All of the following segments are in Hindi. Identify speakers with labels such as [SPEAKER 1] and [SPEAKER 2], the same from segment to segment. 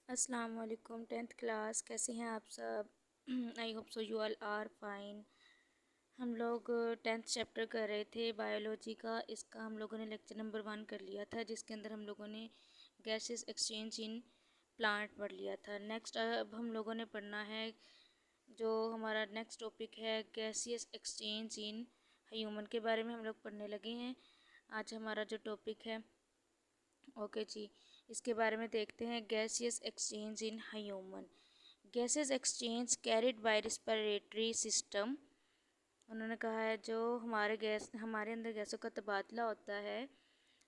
[SPEAKER 1] अस्सलाम वालेकुम 10th क्लास। कैसे हैं आप सब? I hope so you all are fine. हम लोग 10th चैप्टर कर रहे थे बायोलॉजी का। इसका हम लोगों ने लेक्चर नंबर 1 कर लिया था, जिसके अंदर हम लोगों ने गैसेस एक्सचेंज इन प्लांट पढ़ लिया था। नेक्स्ट अब हम लोगों ने पढ़ना है, जो हमारा नेक्स्ट टॉपिक है गैसियस एक्सचेंज इन ह्यूमन के बारे में हम लोग पढ़ने लगे हैं। आज हमारा जो टॉपिक है, ओके जी, इसके बारे में देखते हैं। Gaseous exchange in human. Gases exchange carried by respiratory system. उन्होंने कहा है जो हमारे अंदर गैसों का तबादला होता है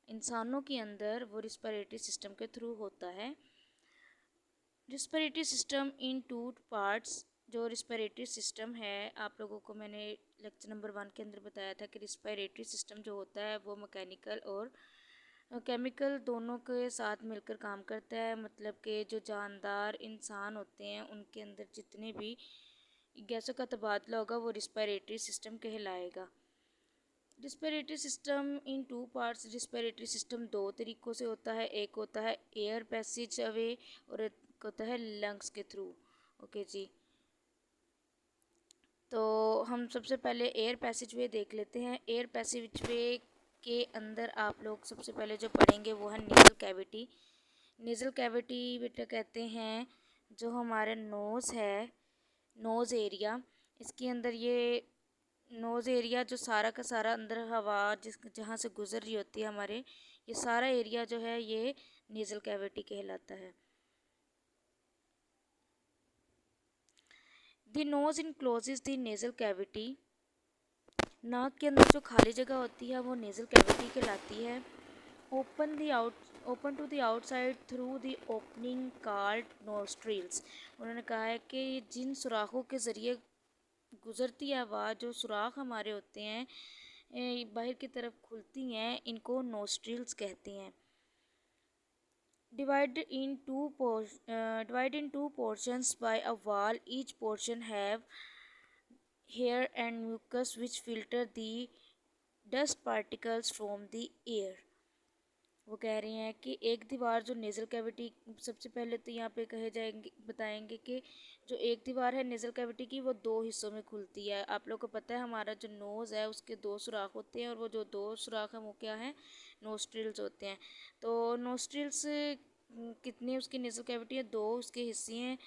[SPEAKER 1] इंसानों के अंदर, वो रिस्पिरेटरी सिस्टम के थ्रू होता है। Respiratory system in two parts. जो रिस्पिरेटरी सिस्टम है, आप लोगों को मैंने लेक्चर नंबर 1 के अंदर बताया था कि रिस्पिरेटरी सिस्टम जो होता है वो मैकेनिकल और केमिकल दोनों के साथ मिलकर काम करता है। मतलब कि जो जानदार इंसान होते हैं उनके अंदर जितने भी गैसों का तबादला होगा वो रिस्पिरेटरी सिस्टम कहलाएगा। Respiratory system in two parts. Respiratory system दो तरीक़ों से होता है। एक होता है एयर पैसेज वे और एक होता है लंग्स के थ्रू। ओके जी, तो हम सबसे पहले एयर पैसेज वे देख लेते हैं। एयर पैसेज वे के अंदर आप लोग सबसे पहले जो पढ़ेंगे वो है नेज़ल कैविटी। नेज़ल कैविटी बेटा कहते हैं जो हमारे नोज़ है, नोज़ एरिया। इसके अंदर ये नोज़ एरिया जो सारा का सारा अंदर हवा जहाँ से गुजर रही होती है हमारे, ये सारा एरिया जो है ये नेज़ल कैविटी कहलाता है। The nose encloses the nasal cavity. नाक के अंदर जो खाली जगह होती है वो नेज़ल कैविटी कहलाती है। Open to the outside through the opening called nostrils. उन्होंने कहा है कि जिन सुराखों के ज़रिए गुजरती है हवा, जो सुराख हमारे होते हैं बाहर की तरफ खुलती हैं, इनको नोस्ट्रिल्स कहते हैं। Divided in two portions by a wall. Each portion have hair and mucus which filter the dust particles from the air. वो कह रहे हैं कि एक दीवार जो नेज़ल कैविटी, सबसे पहले तो यहाँ पे कहे जाएंगे बताएंगे कि जो एक दीवार है नेज़ल कैविटी की वो दो हिस्सों में खुलती है। आप लोग को पता है हमारा जो नोज़ है उसके दो सुराख होते हैं, और वो जो दो सुराख हैं वो क्या हैं? नोस्ट्रिल्स होते हैं। तो नोस्ट्रिल्स कितनी उसकी नेज़ल कैविटी है? दो उसके हिस्से हैं।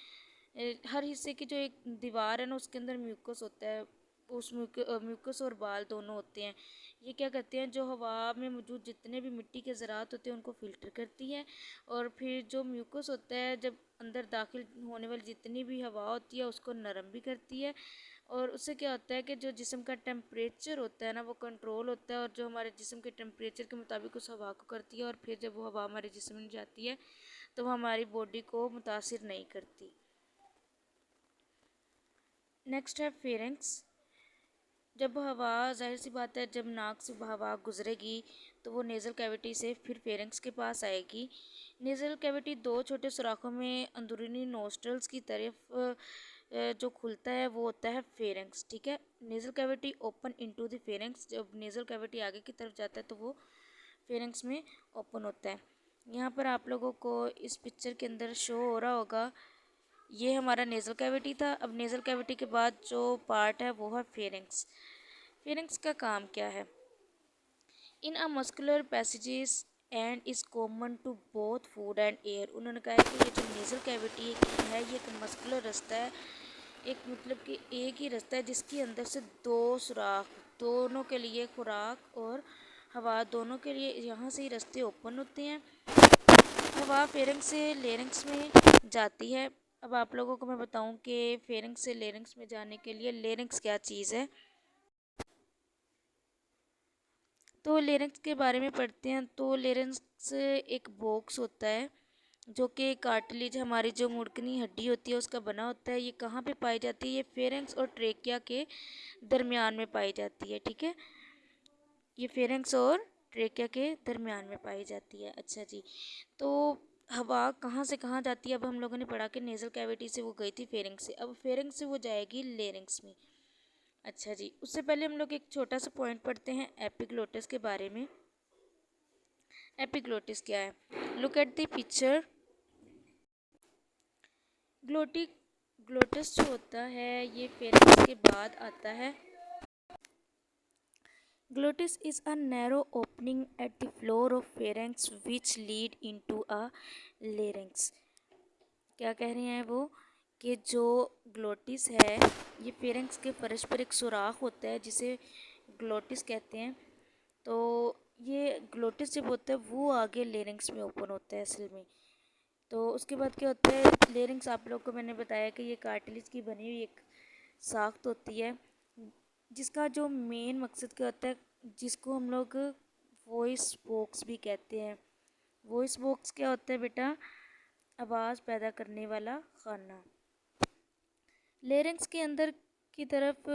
[SPEAKER 1] हर हिस्से की जो एक दीवार है ना उसके अंदर म्यूकस होता है। उस म्यूकस और बाल दोनों होते हैं। ये क्या करते हैं, जो हवा में मौजूद जितने भी मिट्टी के ज़रात होते हैं उनको फ़िल्टर करती है, और फिर जो म्यूकस होता है जब अंदर दाखिल होने वाली जितनी भी हवा होती है उसको नरम भी करती है। और उससे क्या होता है कि जो जिस्म का टेम्परेचर होता है ना वो कंट्रोल होता है, और जो हमारे जिस्म के टेम्परेचर के मुताबिक उस हवा को करती है, और फिर जब वो हवा हमारे जिस्म में जाती है तो वो हमारी बॉडी को मुतासिर नहीं करती। नेक्स्ट है फेरेंक्स। जब हवा, जाहिर सी बात है, जब नाक से हवा गुजरेगी तो वो नेज़ल कैविटी से फिर फेरेंक्स के पास आएगी। नेज़ल कैविटी दो छोटे सुराखों में अंदरूनी नोस्ट्रल्स की तरफ जो खुलता है वो होता है फेरेंक्स। ठीक है, nasal cavity open into the pharynx. जब नेज़ल कैविटी आगे की तरफ जाता है तो वो फेरेंक्स में ओपन होता है। यहाँ पर आप लोगों को इस पिक्चर के अंदर शो हो रहा होगा, ये हमारा नेज़ल कैविटी था। अब नेज़ल कैविटी के बाद जो पार्ट है वो है फेरेंक्स। फेरेंक्स का काम क्या है? In a muscular passages and is common to both food and air. उन्होंने कहा है कि ये जो नेज़ल कैविटी है ये एक मस्कुलर रास्ता है, एक मतलब कि एक ही रास्ता है जिसके अंदर से दो सुराख, दोनों के लिए खुराक और हवा दोनों के लिए यहाँ से ही रास्ते ओपन होते हैं। हवा फेरेंक्स से लेरिंक्स में जाती है। अब आप लोगों को मैं बताऊं कि फेरेंक्स से लेरिंक्स में जाने के लिए लेरिंक्स क्या चीज़ है। तो लेरिंक्स के बारे में पढ़ते हैं। तो लेरिंक्स एक बॉक्स होता है जो कि कार्टिलेज, हमारी जो मुड़कनी हड्डी होती है उसका बना होता है। ये कहाँ पे पाई जाती है? ये फेरेंक्स और ट्रेकिया के दरमियान में पाई जाती है। ठीक है, ये फेरेंक्स और ट्रेकिया के दरमियान में पाई जाती है। अच्छा जी, तो हवा कहाँ से कहाँ जाती है? अब हम लोगों ने पढ़ा कि नेज़ल कैविटी से वो गई थी फेरेंक्स से, अब फेरेंक्स से वो जाएगी लेरिंक्स में। अच्छा जी, उससे पहले हम लोग एक छोटा सा पॉइंट पढ़ते हैं एपिग्लोटिस के बारे में। एपिग्लोटिस क्या है? Look at the picture. Glottis जो होता है ये फेरेंक्स के बाद आता है। Glottis is a narrow opening at the floor of pharynx which lead into a larynx। क्या कह रहे हैं वो कि जो ग्लोटिस है ये फेरेंक्स के फर्श पर एक सुराख होता है जिसे ग्लोटिस कहते हैं। तो ये ग्लोटिस जब होता है वो आगे लेरिंग्स में ओपन होता है असल में। तो उसके बाद क्या होता है, लेरिंग्स आप लोग को मैंने बताया कि ये कार्टिलेज की बनी हुई एक साख्त होती है जिसका जो मेन मकसद क्या होता है, जिसको हम लोग वॉइस बॉक्स भी कहते हैं। वॉइस बॉक्स क्या होता है बेटा? आवाज़ पैदा करने वाला खाना। लेरिंग्स के अंदर की तरफ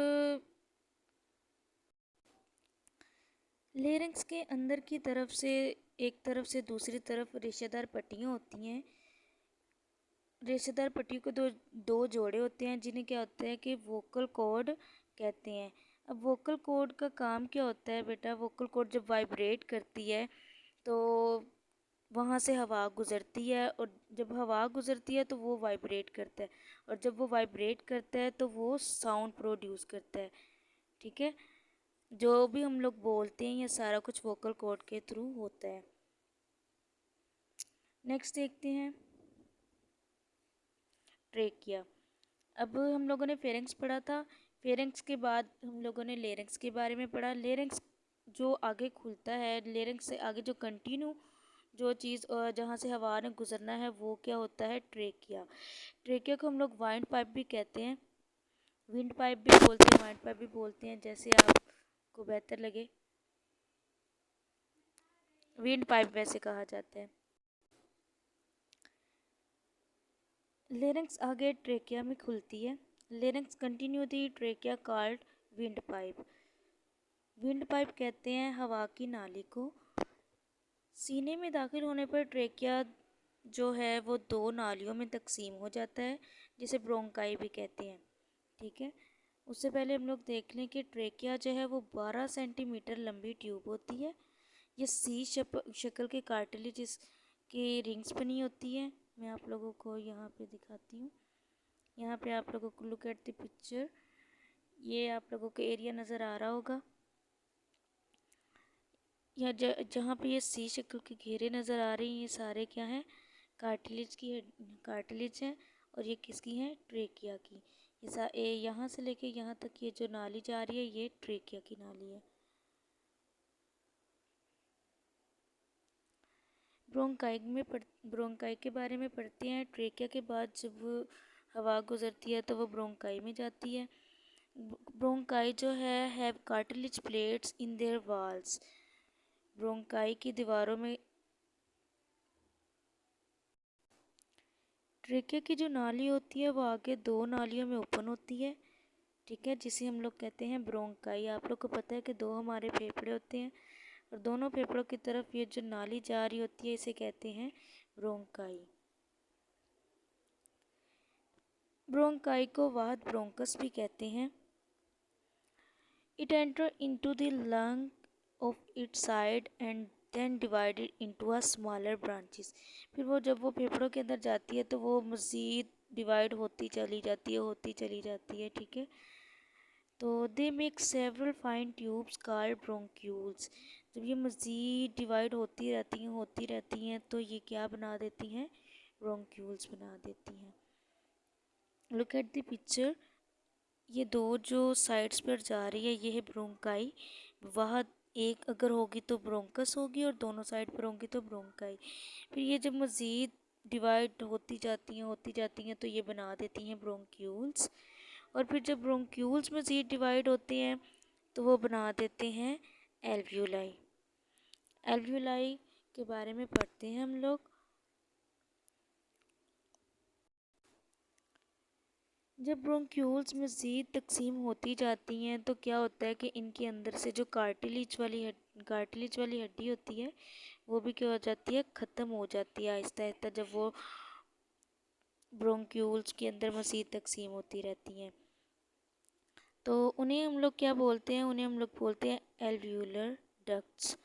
[SPEAKER 1] लेरिंग्स के अंदर की तरफ से एक तरफ से दूसरी तरफ रेशेदार पट्टियाँ होती हैं। रेशेदार पट्टियों को दो जोड़े होते हैं जिन्हें क्या होता है कि वोकल कॉर्ड कहते हैं। अब वोकल कॉर्ड का काम क्या होता है बेटा? वोकल कॉर्ड जब वाइब्रेट करती है तो वहाँ से हवा गुज़रती है, और जब हवा गुज़रती है तो वो वाइब्रेट करता है, और जब वो वाइब्रेट करता है तो वो साउंड प्रोड्यूस करता है। ठीक है, जो भी हम लोग बोलते हैं ये सारा कुछ वोकल कॉर्ड के थ्रू होता है। नेक्स्ट देखते हैं ट्रेकिया। अब हम लोगों ने फेरेंक्स पढ़ा था। फेरेंक्स के बाद हम लोगों ने लेरेंक्स के बारे में पढ़ा। लेरेंक्स जो आगे खुलता है, लेरेंक्स से आगे जो कंटिन्यू जो चीज़ जहाँ से हवा ने गुजरना है वो क्या होता है? ट्रेकिया। ट्रेकिया को हम लोग वाइंड पाइप भी कहते हैं, विंड पाइप भी बोलते हैं, वाइंड पाइप भी बोलते हैं, जैसे आपको बेहतर लगे। विंड पाइप वैसे कहा जाता है। लेरिंक्स आगे ट्रेकिया में खुलती है। Larynx continue the trachea called windpipe. Windpipe कहते हैं हवा की नाली को। सीने में दाखिल होने पर ट्रेकिया जो है वो दो नालियों में तकसीम हो जाता है जिसे ब्रोंकाई भी कहते हैं। ठीक है, उससे पहले हम लोग देख लें कि ट्रेकिया जो है वो 12 सेंटीमीटर लंबी ट्यूब होती है। ये सी शक्ल के कार्टिलेज की रिंग्स बनी होती है। मैं आप लोगों को यहाँ पे दिखाती हूँ। यहाँ पे आप लोगों को लुक एट द पिक्चर, ये आप लोगों को एरिया नज़र आ रहा होगा। या जहाँ पे ये सी शक्ल के घेरे नज़र आ रही हैं ये सारे क्या हैं? कार्टिलेज हैं, और ये किसकी हैं? ट्रेकिया की। ये यहाँ से लेके यहाँ तक ये जो नाली जा रही है ये ट्रेकिया की नाली है। ब्रोंकाई के बारे में पढ़ते हैं। ट्रेकिया के बाद जब हवा गुजरती है तो वो ब्रोंकाई में जाती है। ब्रोंकाई जो है have cartilage plates in their walls. Bronchi की दीवारों में ट्रेकिया की जो नाली होती है वो आगे दो नालियों में ओपन होती है। ठीक है, जिसे हम लोग कहते हैं ब्रोंकाई। आप लोग को पता है कि दो हमारे फेफड़े होते हैं और दोनों फेफड़ों की तरफ ये जो नाली जा रही होती है इसे कहते हैं ब्रोंकाई। ब्रोंकाई को वाहद ब्रोंकस भी कहते हैं। It entered into the lung of its side and then divided into a smaller branches। फिर वो जब वो फेफड़ों के अंदर जाती है तो वो मज़ीद डिवाइड होती चली जाती है। ठीक है, तो they make several fine tubes called bronchioles. जब ये मज़ीद डिवाइड होती रहती हैं तो ये क्या बना देती हैं? ब्रोंक्यूल्स बना देती हैं। लुक एट द पिक्चर, ये दो जो साइड्स पर जा रही है ये है ब्रोंकाई। वह एक अगर होगी तो ब्रोंकस होगी और दोनों साइड पर होंगी तो ब्रोंकाई। फिर ये जब मज़ीद डिवाइड होती जाती हैं तो ये बना देती हैं ब्रोंक्यूल्स। और फिर जब ब्रोंक्यूल्स मज़ीद डिवाइड होते हैं तो वो बना देते हैं एल्वियोलाई। एल्वियोलाई के बारे में पढ़ते हैं हम लोग। जब ब्रोंक्यूल्स मज़ीद तकसीम होती जाती हैं तो क्या होता है कि इनके अंदर से जो कार्टिलेज वाली हड्डी होती है वो भी क्या हो जाती है? ख़त्म हो जाती है आहिस्ता आहिस्ता, जब वो ब्रोंक्यूल्स के अंदर मज़ीद तकसीम होती रहती हैं। तो उन्हें हम लोग क्या बोलते हैं? उन्हें हम लोग बोलते हैं एल्वियोलर डक्ट्स।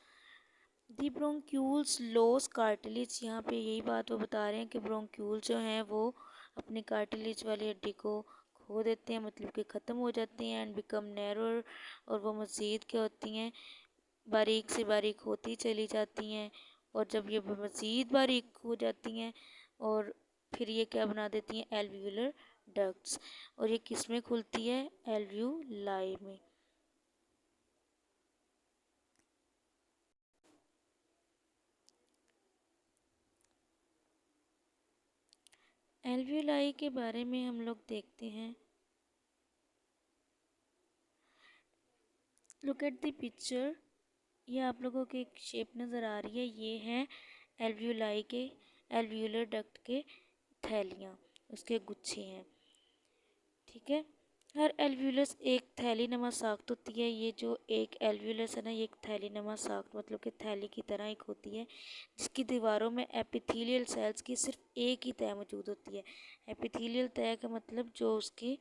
[SPEAKER 1] दी ब्रोंक्यूल्स लॉस कार्टिलेज। यहाँ पे यही बात वो बता रहे हैं कि ब्रोंक्यूल जो हैं वो अपनी कार्टिलेज वाली हड्डी को खो देते हैं, मतलब कि ख़त्म हो जाती हैं एंड बिकम नैरोर, और वो मज़ीद क्या होती हैं, बारीक से बारीक होती चली जाती हैं। और जब ये मज़ीद बारीक हो जाती हैं और फिर ये क्या बना देती हैं, एल्व्यूलर डक्ट्स। और ये किस में खुलती है, एल्व्यूलाई में। एल्व्यूलाई के बारे में हम लोग देखते हैं, लुक एट द पिक्चर। ये आप लोगों को एक शेप नज़र आ रही है, ये हैं एल्व्यूलाई के, एल्व्यूलर डक्ट के थैलियाँ, उसके गुच्छे हैं, ठीक है। हर एल्व्यूलस एक थैली नमा साख्त होती है। ये जो एक एल्व्यूलस है ना, ये एक थैली नमा साख्त मतलब कि थैली की तरह एक होती है, जिसकी दीवारों में एपिथेलियल सेल्स की सिर्फ एक ही तह मौजूद होती है। एपिथेलियल तह का मतलब जो उसकी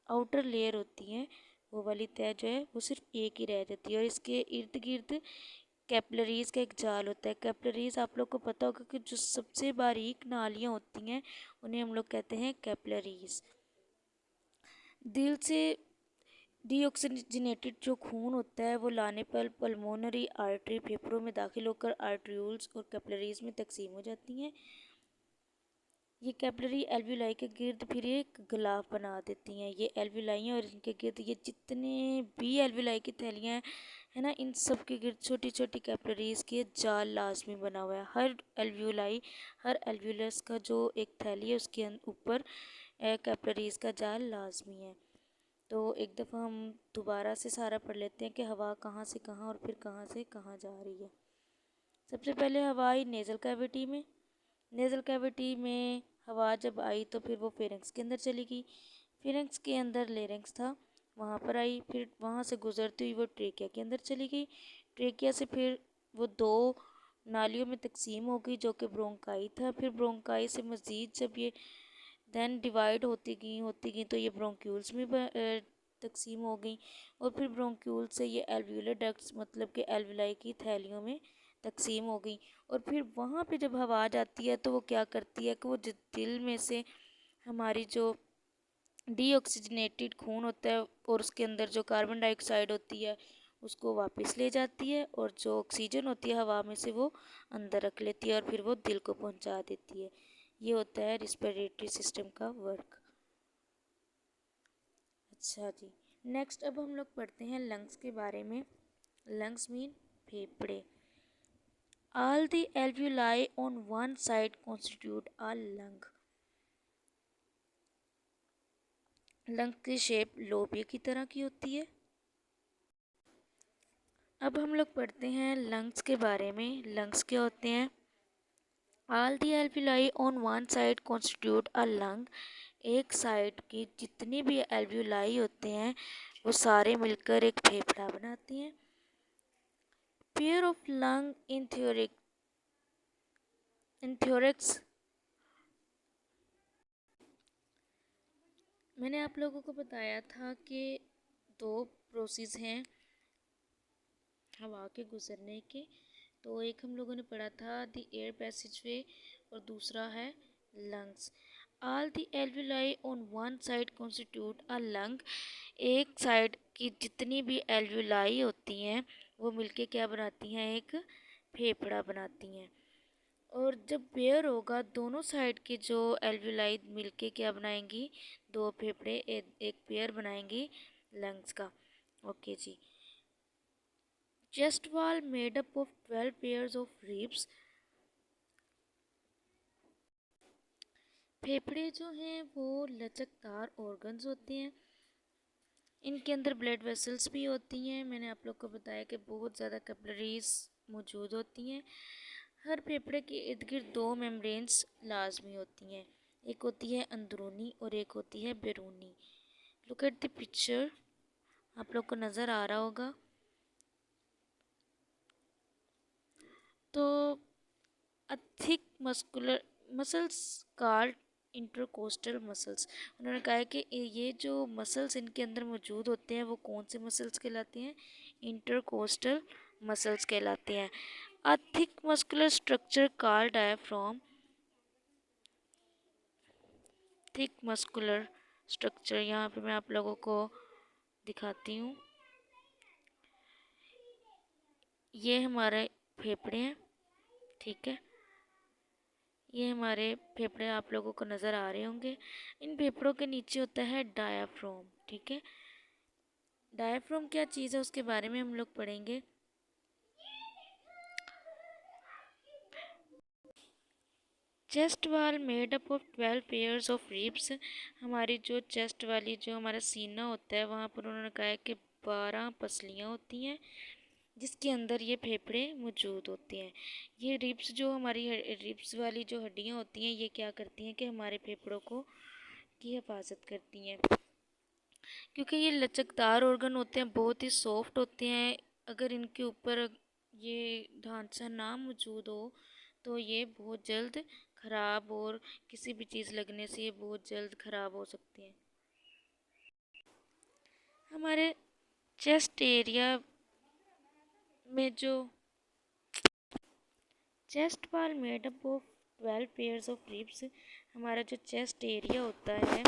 [SPEAKER 1] आउटर लेयर होती है, वो वाली तह जो है वो सिर्फ एक ही रह जाती है। और इसके इर्द गिर्द कैपलरीज का एक जाल होता है। कैपलरीज आप लोग को पता होगा कि जो सबसे बारीक नालियाँ होती हैं उन्हें हम लोग कहते हैं कैपलरीज। दिल से डीऑक्सीजनेटेड जो खून होता है वो लाने पर पल्मोनरी आर्टरी फेफड़ों में दाखिल होकर आर्ट्रियूल्स और कैपलरीज में तकसीम हो जाती हैं। ये कैपलरी एल्व्यूलाई के गिर्द फिर एक गिलाफ बना देती हैं। ये एल्व्यूलाई और इनके गिर्द ये जितने भी एल्व्यूलाई की थैलियाँ है ना, इन सब के गिर्द छोटी छोटी कैपलरीज के जाल लाजमी बना हुआ है। हर एल्व्यूलाई, हर एल्व्यूलस का जो एक थैली है उसके ऊपर कैपलरीज का जाल लाजमी है। तो एक दफ़ा हम दोबारा से सारा पढ़ लेते हैं कि हवा कहाँ से कहाँ और फिर कहाँ से कहाँ जा रही है। सबसे पहले हवा आई नेज़ल कैविटी में। नेज़ल कैविटी में हवा जब आई तो फिर वो फेरेंक्स के अंदर चली गई। फेरेंक्स के अंदर लेरेंक्स था, वहाँ पर आई, फिर वहाँ से गुजरती हुई वो ट्रेकिया के अंदर चली गई। ट्रेकिया से फिर वो दो नालियों में तकसीम हो गई जो कि ब्रोंकाई था। फिर ब्रोंकाई से मज़ीद जब ये देन डिवाइड होती गई तो ये ब्रोंक्यूल्स में तकसीम हो गई। और फिर ब्रोंक्यूल से ये एल्व्यूलर डक्ट्स मतलब कि एल्वुलाई की थैलियों में तकसीम हो गई। और फिर वहाँ पे जब हवा जाती है तो वो क्या करती है कि वो दिल में से हमारी जो डीऑक्सीजनेटेड खून होता है और उसके अंदर जो कार्बन डाइऑक्साइड होती है उसको वापस ले जाती है, और जो ऑक्सीजन होती है हवा में से वो अंदर रख लेती है और फिर वो दिल को पहुंचा देती है। ये होता है रिस्पिरेटरी सिस्टम का वर्क। अच्छा जी, नेक्स्ट अब हम लोग पढ़ते हैं लंग्स के बारे में। लंग्स मीन फेफड़े। All the alveoli on one side constitute a lung. Lung की शेप लोबिया की तरह की होती है। अब हम लोग पढ़ते हैं लंग्स के बारे में। लंग्स क्या होते हैं? All the alveoli on one side constitute a lung. एक साइड की जितनी भी एल्व्यूलाई होते हैं वो सारे मिलकर एक फेफड़ा बनाती हैं। पेयर ऑफ लंग इन थ्योरेक्स। मैंने आप लोगों को बताया था कि दो प्रोसेस हैं हवा के गुजरने के। तो एक हम लोगों ने पढ़ा था द एयर पैसेज वे और दूसरा है lungs. All the alveoli on one side constitute a lung. एक साइड की जितनी भी एल्वुलाई होती हैं वो मिलके क्या बनाती हैं, एक फेफड़ा बनाती हैं। और जब पेयर होगा दोनों साइड के जो एल्वुलाई मिलके क्या बनाएंगी, दो फेफड़े एक पेयर बनाएंगी लंग्स का। Okay ji. Chest wall made up of 12 pairs of ribs. फेफड़े जो हैं वो लचकदार ऑर्गन्स होते हैं। इनके अंदर ब्लड वेसल्स भी होती हैं। मैंने आप लोग को बताया कि बहुत ज़्यादा कैपिलरीज मौजूद होती हैं। हर फेफड़े के इर्द गिर्द दो मेम्ब्रेन्स लाजमी होती हैं, एक होती है अंदरूनी और एक होती है बैरूनी। लुक एट द पिक्चर, आप लोग को नज़र आ रहा होगा। तो thick muscular muscles called intercostal muscles. उन्होंने कहा है कि ये जो मसल्स इनके अंदर मौजूद होते हैं वो कौन से मसल्स कहलाते हैं, इंटरकोस्टल मसल्स कहलाते हैं। अ thick muscular structure called diaphragm thick muscular structure. यहाँ पे मैं आप लोगों को दिखाती हूँ। ये हमारे फेफड़े हैं, ठीक है। ये हमारे फेफड़े आप लोगों को नज़र आ रहे होंगे। इन फेफड़ों के नीचे होता है डायाफ्राम, ठीक है। डायाफ्राम क्या चीज़ है उसके बारे में हम लोग पढ़ेंगे। चेस्ट वाल made up of 12 pairs of ribs. हमारी जो चेस्ट वाली जो हमारा सीना होता है वहाँ पर उन्होंने कहा है कि 12 पसलियाँ होती हैं जिसके अंदर ये फेफड़े मौजूद होते हैं। ये रिब्स जो हमारी रिब्स वाली जो हड्डियाँ होती हैं ये क्या करती हैं कि हमारे फेफड़ों को की हिफाजत करती हैं। क्योंकि ये लचकदार ऑर्गन होते हैं, बहुत ही सॉफ्ट होते हैं। अगर इनके ऊपर ये ढांचा ना मौजूद हो तो ये बहुत जल्द ख़राब और किसी भी चीज़ लगने से ये बहुत जल्द ख़राब हो सकती हैं। हमारे चेस्ट एरिया में जो चेस्ट वाल made up of 12 pairs of ribs, हमारा जो चेस्ट एरिया होता है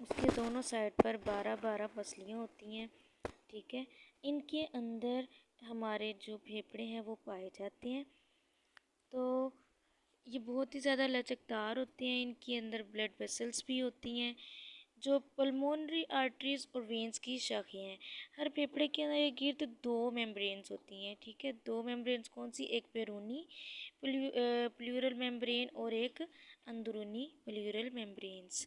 [SPEAKER 1] उसके दोनों साइड पर 12-12 पसलियाँ होती हैं, ठीक है। इनके अंदर हमारे जो फेफड़े हैं वो पाए जाते हैं। तो ये बहुत ही ज़्यादा लचकदार होते हैं। इनके अंदर ब्लड वेसल्स भी होती हैं जो पल्मोनरी आर्टरीज और वेंस की शाखें हैं। हर फेफड़े के अंदर एक गिर्द 2 मेम्ब्रेन्स होती हैं, ठीक है। 2 मेम्ब्रेन्स कौन सी, एक बैरूनी प्लूरल मेम्ब्रेन और एक अंदरूनी प्लूरल मेम्ब्रेन्स।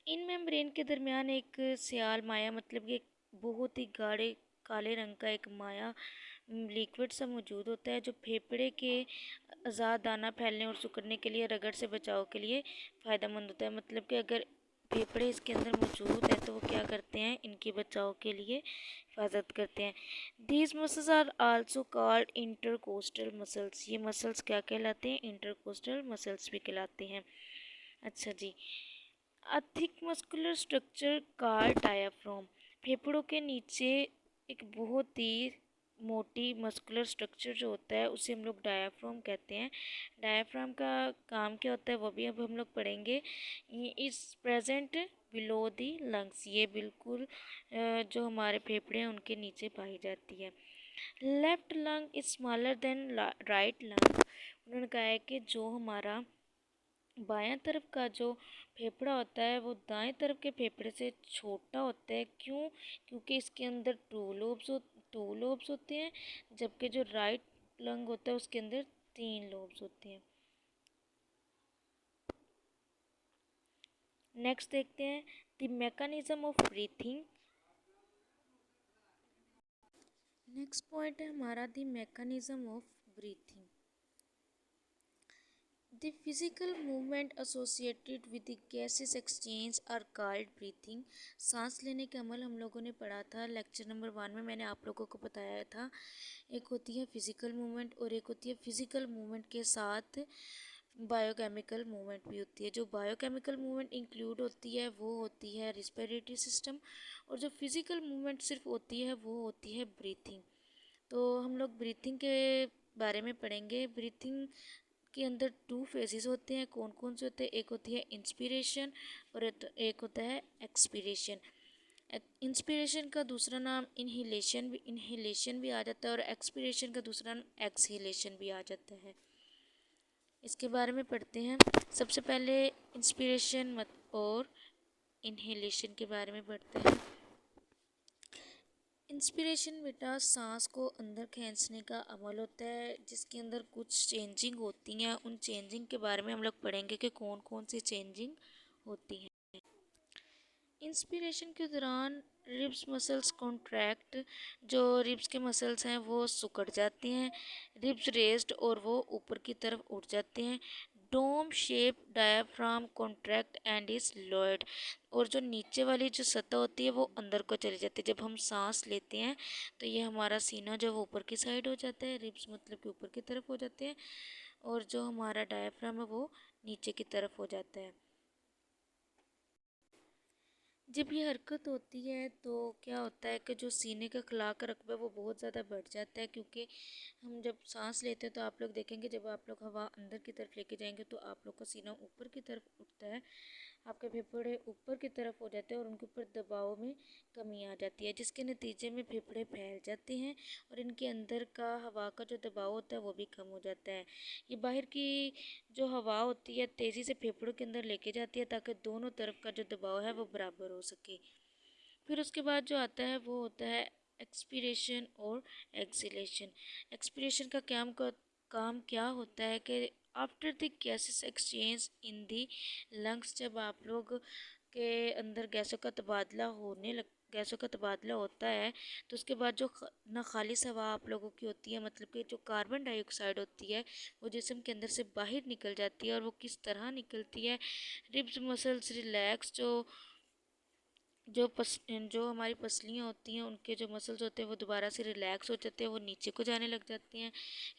[SPEAKER 1] इन मेम्ब्रेन के दरमियान एक स्याल माया मतलब कि एक बहुत ही गाढ़े काले रंग का एक माया लिक्विड सा मौजूद होता है जो फेफड़े के आज़ाद दाना फैलने और सिकुड़ने के लिए रगड़ से बचाव के लिए फ़ायदेमंद होता है। मतलब कि अगर फेफड़े इसके अंदर मौजूद है तो वो क्या करते हैं, इनके बचाव के लिए हिफाजत करते हैं। These muscles are also called intercostal muscles. ये मसल्स क्या कहलाते हैं, इंटरकोस्टल मसल्स भी कहलाते हैं। अच्छा जी, a thick muscular structure called diaphragm. फेफड़ों के नीचे एक बहुत ही मोटी मस्कुलर स्ट्रक्चर जो होता है उसे हम लोग डायाफ्राम कहते हैं। डायाफ्राम का काम क्या होता है वो भी अब हम लोग पढ़ेंगे। इस प्रेजेंट बिलो दी लंग्स, ये बिल्कुल जो हमारे फेफड़े हैं उनके नीचे पाई जाती है। Left lung is smaller than right lung. उन्होंने कहा है कि जो हमारा बायां तरफ का जो फेफड़ा होता है वो दाएं तरफ के फेफड़े से छोटा होता है। क्यों, क्योंकि इसके अंदर टू लोब्स होते हैं, जबकि जो राइट लंग होता है उसके अंदर 3 लोब्स होते हैं। नेक्स्ट देखते हैं the mechanism of breathing. Next point है हमारा the mechanism of breathing. The physical movement associated with the gases exchange are called breathing। सांस लेने के अमल हम लोगों ने पढ़ा था लेक्चर नंबर 1 में, मैंने आप लोगों को बताया था। एक होती है फिजिकल मूवमेंट और एक होती है फिजिकल मूवमेंट के साथ बायोकेमिकल मूवमेंट भी होती है। जो बायोकेमिकल मूवमेंट इंक्लूड होती है वो होती है रिस्पिरेटरी सिस्टम, और जो फिजिकल मूवमेंट सिर्फ होती है वो होती है ब्रीथिंग। तो हम लोग ब्रीथिंग के बारे में पढ़ेंगे। ब्रीथिंग के अंदर 2 फेजेस होते हैं, कौन कौन से होते हैं, एक होती है इंस्पिरेशन और एक होता है एक्सपीरेशन। इंस्पिरेशन का दूसरा नाम इनहेलेशन भी आ जाता है और एक्सपीरेशन का दूसरा नाम एक्सहेलेशन भी आ जाता है। इसके बारे में पढ़ते हैं। सबसे पहले इंस्पिरेशन और इनहेलेशन के बारे में पढ़ते हैं। इंस्पिरेशन बेटा सांस को अंदर खींचने का अमल होता है जिसके अंदर कुछ चेंजिंग होती हैं। उन चेंजिंग के बारे में हम लोग पढ़ेंगे कि कौन कौन सी चेंजिंग होती हैं। इंस्पिरेशन के दौरान रिब्स मसल्स कॉन्ट्रैक्ट, जो रिब्स के मसल्स हैं वो सिकुड़ जाते हैं। रिब्स रेस्ड और वो ऊपर की तरफ उठ जाते हैं। Dome shape diaphragm contract and is lowered, और जो नीचे वाली जो सतह होती है वो अंदर को चली जाती है। जब हम सांस लेते हैं तो ये हमारा सीना जो वो ऊपर की साइड हो जाता है, रिब्स मतलब कि ऊपर की तरफ हो जाते हैं, और जो हमारा डायाफ्राम है वो नीचे की तरफ हो जाता है। जब ये हरकत होती है तो क्या होता है कि जो सीने का खला का रकबा है वो बहुत ज़्यादा बढ़ जाता है, क्योंकि हम जब सांस लेते हैं तो आप लोग देखेंगे जब आप लोग हवा अंदर की तरफ लेके जाएंगे तो आप लोग का सीना ऊपर की तरफ उठता है, आपके फेफड़े ऊपर की तरफ हो जाते हैं और उनके ऊपर दबाव में कमी आ जाती है, जिसके नतीजे में फेफड़े फैल जाते हैं और इनके अंदर का हवा का जो दबाव होता है वो भी कम हो जाता है। ये बाहर की जो हवा होती है तेज़ी से फेफड़ों के अंदर लेके जाती है ताकि दोनों तरफ का जो दबाव है वो बराबर हो सके। फिर उसके बाद जो आता है वो होता है एक्सपीरेशन और एक्सीलेशन। एक्सपीरेशन का काम क्या होता है कि after the gases exchange in the lungs, जब आप लोग के अंदर गैसों का तबादला होता है तो उसके बाद जो ना खालिश हवा आप लोगों की होती है, मतलब कि जो कार्बन डाइऑक्साइड होती है वो जिस्म के अंदर से बाहर निकल जाती है। और वो किस तरह निकलती है, रिब्स मसल्स रिलैक्स, जो हमारी पसलियाँ होती हैं उनके जो मसल्स होते हैं वो दोबारा से रिलैक्स हो जाते हैं, वो नीचे को जाने लग जाती हैं।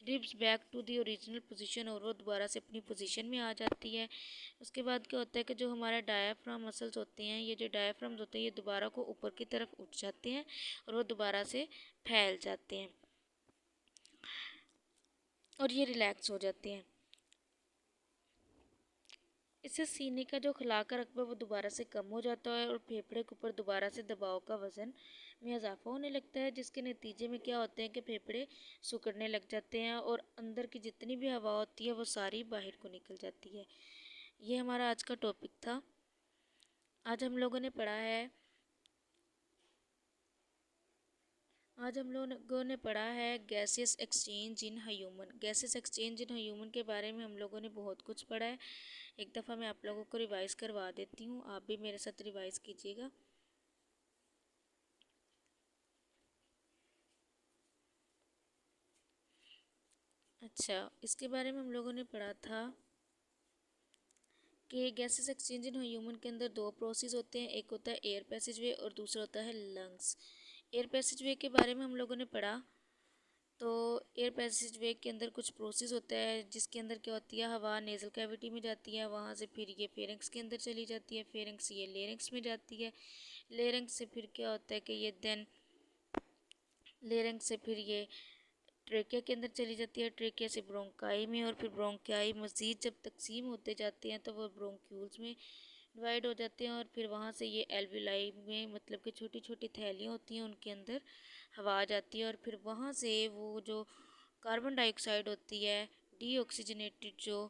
[SPEAKER 1] Ribs back to the original position, और वो दोबारा से अपनी पोजीशन में आ जाती है। उसके बाद क्या होता है कि जो हमारा डायाफ्राम मसल्स होते हैं, ये जो डायाफ्राम्स होते हैं ये दोबारा को ऊपर की तरफ उठ जाते हैं और वो दोबारा से फैल जाते हैं और ये रिलैक्स हो जाते हैं। इससे सीने का जो खला का रकबा वो दोबारा से कम हो जाता है और फेफड़े के ऊपर दोबारा से दबाव का वज़न में इजाफा होने लगता है, जिसके नतीजे में क्या होते हैं कि फेफड़े सिकुड़ने लग जाते हैं और अंदर की जितनी भी हवा होती है वो सारी बाहर को निकल जाती है। ये हमारा आज का टॉपिक था। आज हम लोगों ने पढ़ा है आज हम लोगों ने पढ़ा है gases exchange in human. Gases exchange in human के बारे में हम लोगों ने बहुत कुछ पढ़ा है। एक दफ़ा मैं आप लोगों को रिवाइज़ करवा देती हूँ, आप भी मेरे साथ रिवाइज़ कीजिएगा। अच्छा, इसके बारे में हम लोगों ने पढ़ा था कि गैसेस एक्सचेंज इन ह्यूमन के अंदर दो प्रोसेस होते हैं, एक होता है एयर पैसेजवे और दूसरा होता है लंग्स। एयर पैसेजवे के बारे में हम लोगों ने पढ़ा तो एयर पैसेजवे के अंदर कुछ प्रोसेस होता है जिसके अंदर क्या होती है, हवा नेज़ल कैविटी में जाती है, वहाँ से फिर ये फेरिंक्स के अंदर चली जाती है, फेरिंक्स ये लेरिंक्स में जाती है, लेरिंक्स से फिर क्या होता है कि ये देन लेरिंक्स से फिर ये ट्रेकिया के अंदर चली जाती है, ट्रेकिया से ब्रोंकाई में, और फिर ब्रोंकाई मज़ीद जब तकसीम होते जाते हैं तो वो ब्रोंक्यूल्स में डिवाइड हो जाते हैं और फिर वहाँ से ये एल्विलाई में, मतलब कि छोटी छोटी थैलियाँ होती हैं उनके अंदर हवा आ जाती है और फिर वहाँ से वो जो कार्बन डाइऑक्साइड होती है, डीऑक्सीजनेटेड जो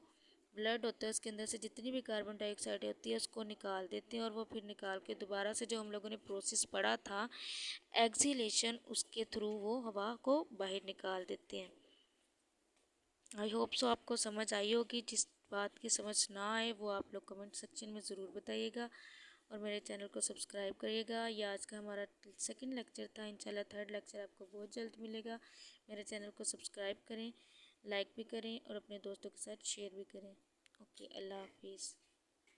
[SPEAKER 1] ब्लड होता है उसके अंदर से जितनी भी कार्बन डाइऑक्साइड होती है उसको निकाल देते हैं और वो फिर निकाल के दोबारा से जो हम लोगों ने प्रोसेस पढ़ा था एक्सीलेशन, उसके थ्रू वो हवा को बाहर निकाल देते हैं। आई होप सो आपको समझ आई होगी। जिस बात की समझ ना आए वो आप लोग कमेंट सेक्शन में ज़रूर बताइएगा और मेरे चैनल को सब्सक्राइब करिएगा। ये आज का हमारा सेकंड लेक्चर था, इंशाल्लाह थर्ड लेक्चर आपको बहुत जल्द मिलेगा। मेरे चैनल को सब्सक्राइब करें, लाइक भी करें और अपने दोस्तों के साथ शेयर भी करें। ओके, अल्लाह हाफिज़।